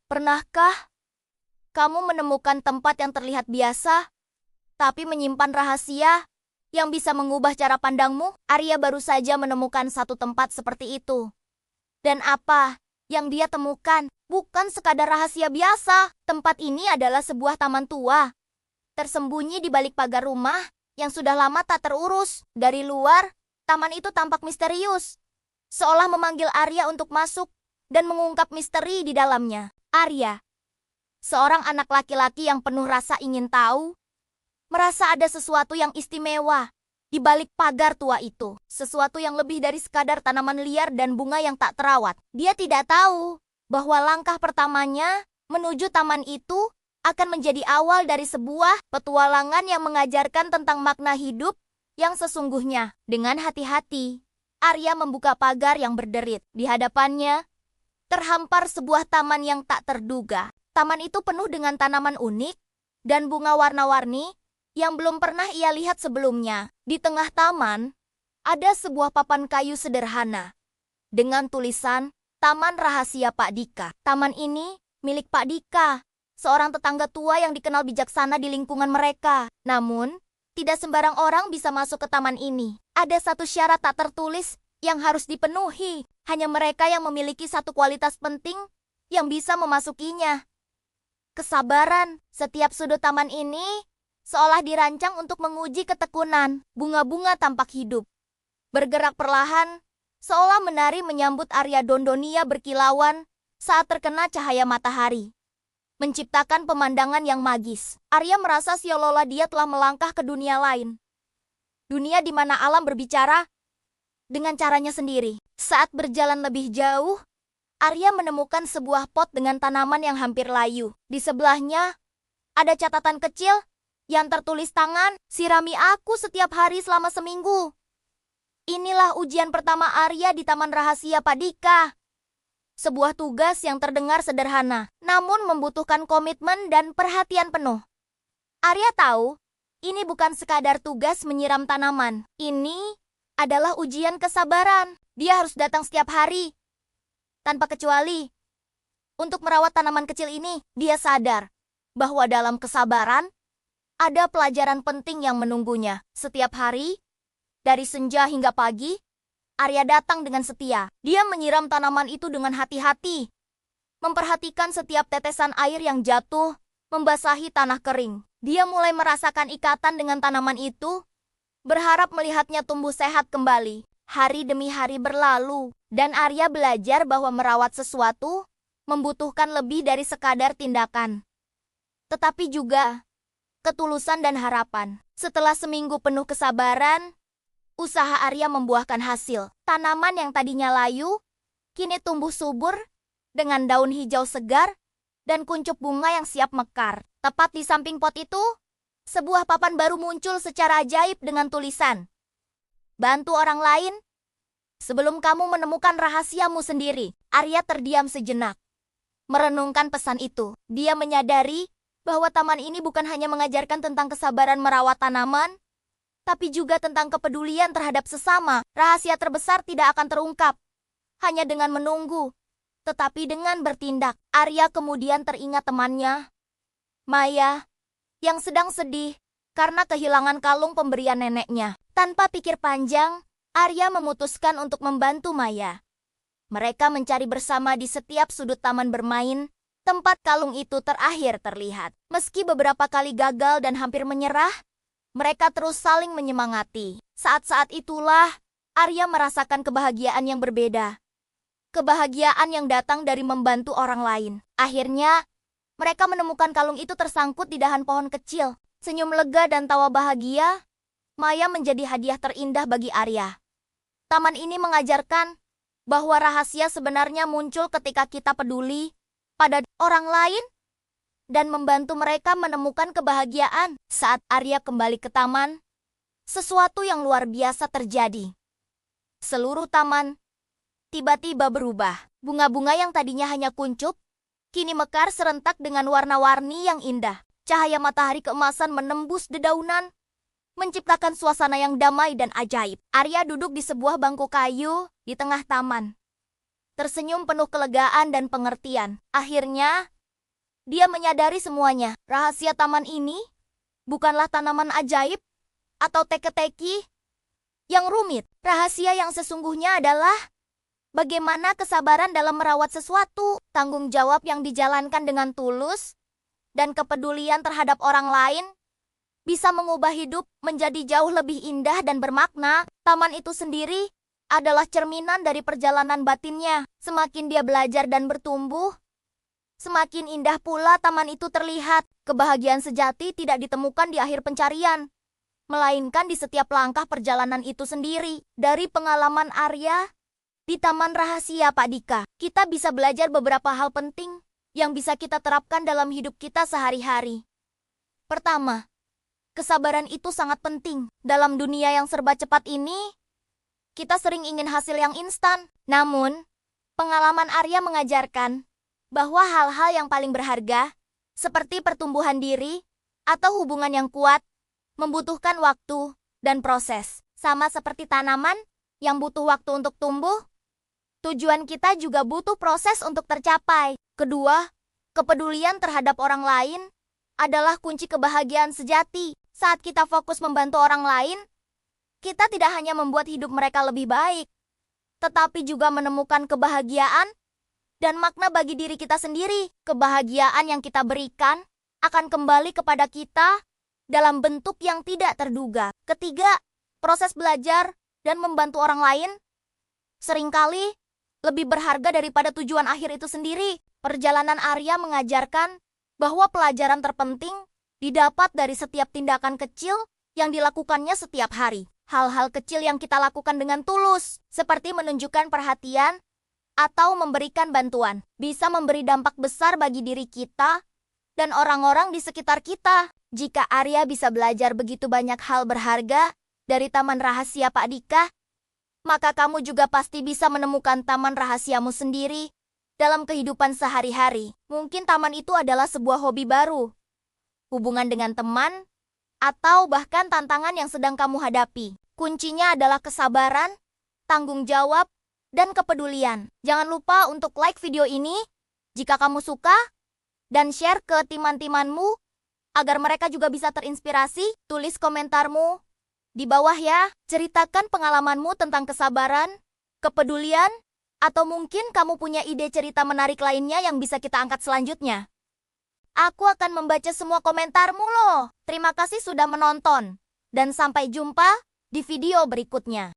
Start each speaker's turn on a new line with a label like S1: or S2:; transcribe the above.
S1: Pernahkah kamu menemukan tempat yang terlihat biasa, tapi menyimpan rahasia yang bisa mengubah cara pandangmu? Arya baru saja menemukan satu tempat seperti itu. Dan apa yang dia temukan bukan sekadar rahasia biasa. Tempat ini adalah sebuah taman tua, tersembunyi di balik pagar rumah yang sudah lama tak terurus. Dari luar, taman itu tampak misterius, seolah memanggil Arya untuk masuk dan mengungkap misteri di dalamnya. Arya, seorang anak laki-laki yang penuh rasa ingin tahu, merasa ada sesuatu yang istimewa di balik pagar tua itu. Sesuatu yang lebih dari sekadar tanaman liar dan bunga yang tak terawat. Dia tidak tahu bahwa langkah pertamanya menuju taman itu akan menjadi awal dari sebuah petualangan yang mengajarkan tentang makna hidup yang sesungguhnya. Dengan hati-hati, Arya membuka pagar yang berderit. Di hadapannya terhampar sebuah taman yang tak terduga. Taman itu penuh dengan tanaman unik dan bunga warna-warni yang belum pernah ia lihat sebelumnya. Di tengah taman, ada sebuah papan kayu sederhana dengan tulisan Taman Rahasia Pak Dika. Taman ini milik Pak Dika, seorang tetangga tua yang dikenal bijaksana di lingkungan mereka. Namun, tidak sembarang orang bisa masuk ke taman ini. Ada satu syarat tak tertulis yang harus dipenuhi. Hanya mereka yang memiliki satu kualitas penting yang bisa memasukinya. Kesabaran. Setiap sudut taman ini seolah dirancang untuk menguji ketekunan. Bunga-bunga tampak hidup, bergerak perlahan, seolah menari menyambut Arya. Dondonia berkilauan saat terkena cahaya matahari, menciptakan pemandangan yang magis. Arya merasa seolah-olah dia telah melangkah ke dunia lain. Dunia di mana alam berbicara dengan caranya sendiri. Saat berjalan lebih jauh, Arya menemukan sebuah pot dengan tanaman yang hampir layu. Di sebelahnya, ada catatan kecil yang tertulis tangan, "Sirami aku setiap hari selama seminggu." Inilah ujian pertama Arya di Taman Rahasia Pak Dika. Sebuah tugas yang terdengar sederhana, namun membutuhkan komitmen dan perhatian penuh. Arya tahu, ini bukan sekadar tugas menyiram tanaman. Ini adalah ujian kesabaran. Dia harus datang setiap hari, tanpa kecuali. Untuk merawat tanaman kecil ini, dia sadar bahwa dalam kesabaran, ada pelajaran penting yang menunggunya. Setiap hari, dari senja hingga pagi, Arya datang dengan setia. Dia menyiram tanaman itu dengan hati-hati, memperhatikan setiap tetesan air yang jatuh, membasahi tanah kering. Dia mulai merasakan ikatan dengan tanaman itu, berharap melihatnya tumbuh sehat kembali. Hari demi hari berlalu, dan Arya belajar bahwa merawat sesuatu membutuhkan lebih dari sekadar tindakan, tetapi juga ketulusan dan harapan. Setelah seminggu penuh kesabaran, usaha Arya membuahkan hasil. Tanaman yang tadinya layu, kini tumbuh subur dengan daun hijau segar dan kuncup bunga yang siap mekar. Tepat di samping pot itu, sebuah papan baru muncul secara ajaib dengan tulisan, "Bantu orang lain sebelum kamu menemukan rahasiamu sendiri." Arya terdiam sejenak, merenungkan pesan itu. Dia menyadari bahwa taman ini bukan hanya mengajarkan tentang kesabaran merawat tanaman, tapi juga tentang kepedulian terhadap sesama. Rahasia terbesar tidak akan terungkap hanya dengan menunggu, tetapi dengan bertindak. Arya kemudian teringat temannya, Maya, yang sedang sedih karena kehilangan kalung pemberian neneknya. Tanpa pikir panjang, Arya memutuskan untuk membantu Maya. Mereka mencari bersama di setiap sudut taman bermain, tempat kalung itu terakhir terlihat. Meski beberapa kali gagal dan hampir menyerah, mereka terus saling menyemangati. Saat-saat itulah Arya merasakan kebahagiaan yang berbeda. Kebahagiaan yang datang dari membantu orang lain. Akhirnya, mereka menemukan kalung itu tersangkut di dahan pohon kecil. Senyum lega dan tawa bahagia, Maya menjadi hadiah terindah bagi Arya. Taman ini mengajarkan bahwa rahasia sebenarnya muncul ketika kita peduli pada orang lain dan membantu mereka menemukan kebahagiaan. Saat Arya kembali ke taman, sesuatu yang luar biasa terjadi. Seluruh taman tiba-tiba berubah. Bunga-bunga yang tadinya hanya kuncup, kini mekar serentak dengan warna-warni yang indah. Cahaya matahari keemasan menembus dedaunan, menciptakan suasana yang damai dan ajaib. Arya duduk di sebuah bangku kayu di tengah taman, tersenyum penuh kelegaan dan pengertian. Akhirnya, Dia menyadari semuanya. Rahasia taman ini bukanlah tanaman ajaib atau teka-teki yang rumit. Rahasia yang sesungguhnya adalah bagaimana kesabaran dalam merawat sesuatu, tanggung jawab yang dijalankan dengan tulus, dan kepedulian terhadap orang lain bisa mengubah hidup menjadi jauh lebih indah dan bermakna. Taman itu sendiri adalah cerminan dari perjalanan batinnya. Semakin dia belajar dan bertumbuh, semakin indah pula taman itu terlihat. Kebahagiaan sejati tidak ditemukan di akhir pencarian, melainkan di setiap langkah perjalanan itu sendiri. Dari pengalaman Arya di Taman Rahasia Pak Dika, kita bisa belajar beberapa hal penting yang bisa kita terapkan dalam hidup kita sehari-hari. Pertama, kesabaran itu sangat penting. Dalam dunia yang serba cepat ini, kita sering ingin hasil yang instan. Namun, pengalaman Arya mengajarkan bahwa hal-hal yang paling berharga, seperti pertumbuhan diri atau hubungan yang kuat, membutuhkan waktu dan proses. Sama seperti tanaman yang butuh waktu untuk tumbuh, tujuan kita juga butuh proses untuk tercapai. Kedua, kepedulian terhadap orang lain adalah kunci kebahagiaan sejati. Saat kita fokus membantu orang lain, kita tidak hanya membuat hidup mereka lebih baik, tetapi juga menemukan kebahagiaan dan makna bagi diri kita sendiri. Kebahagiaan yang kita berikan akan kembali kepada kita dalam bentuk yang tidak terduga. Ketiga, proses belajar dan membantu orang lain seringkali lebih berharga daripada tujuan akhir itu sendiri. Perjalanan Arya mengajarkan bahwa pelajaran terpenting didapat dari setiap tindakan kecil yang dilakukannya setiap hari. Hal-hal kecil yang kita lakukan dengan tulus, seperti menunjukkan perhatian atau memberikan bantuan, bisa memberi dampak besar bagi diri kita dan orang-orang di sekitar kita. Jika Arya bisa belajar begitu banyak hal berharga dari Taman Rahasia Pak Dika, maka kamu juga pasti bisa menemukan taman rahasiamu sendiri dalam kehidupan sehari-hari. Mungkin taman itu adalah sebuah hobi baru, hubungan dengan teman, atau bahkan tantangan yang sedang kamu hadapi. Kuncinya adalah kesabaran, tanggung jawab, dan kepedulian. Jangan lupa untuk like video ini jika kamu suka, dan share ke teman-temanmu agar mereka juga bisa terinspirasi. Tulis komentarmu di bawah ya. Ceritakan pengalamanmu tentang kesabaran, kepedulian, atau mungkin kamu punya ide cerita menarik lainnya yang bisa kita angkat selanjutnya. Aku akan membaca semua komentarmu loh. Terima kasih sudah menonton, dan sampai jumpa di video berikutnya.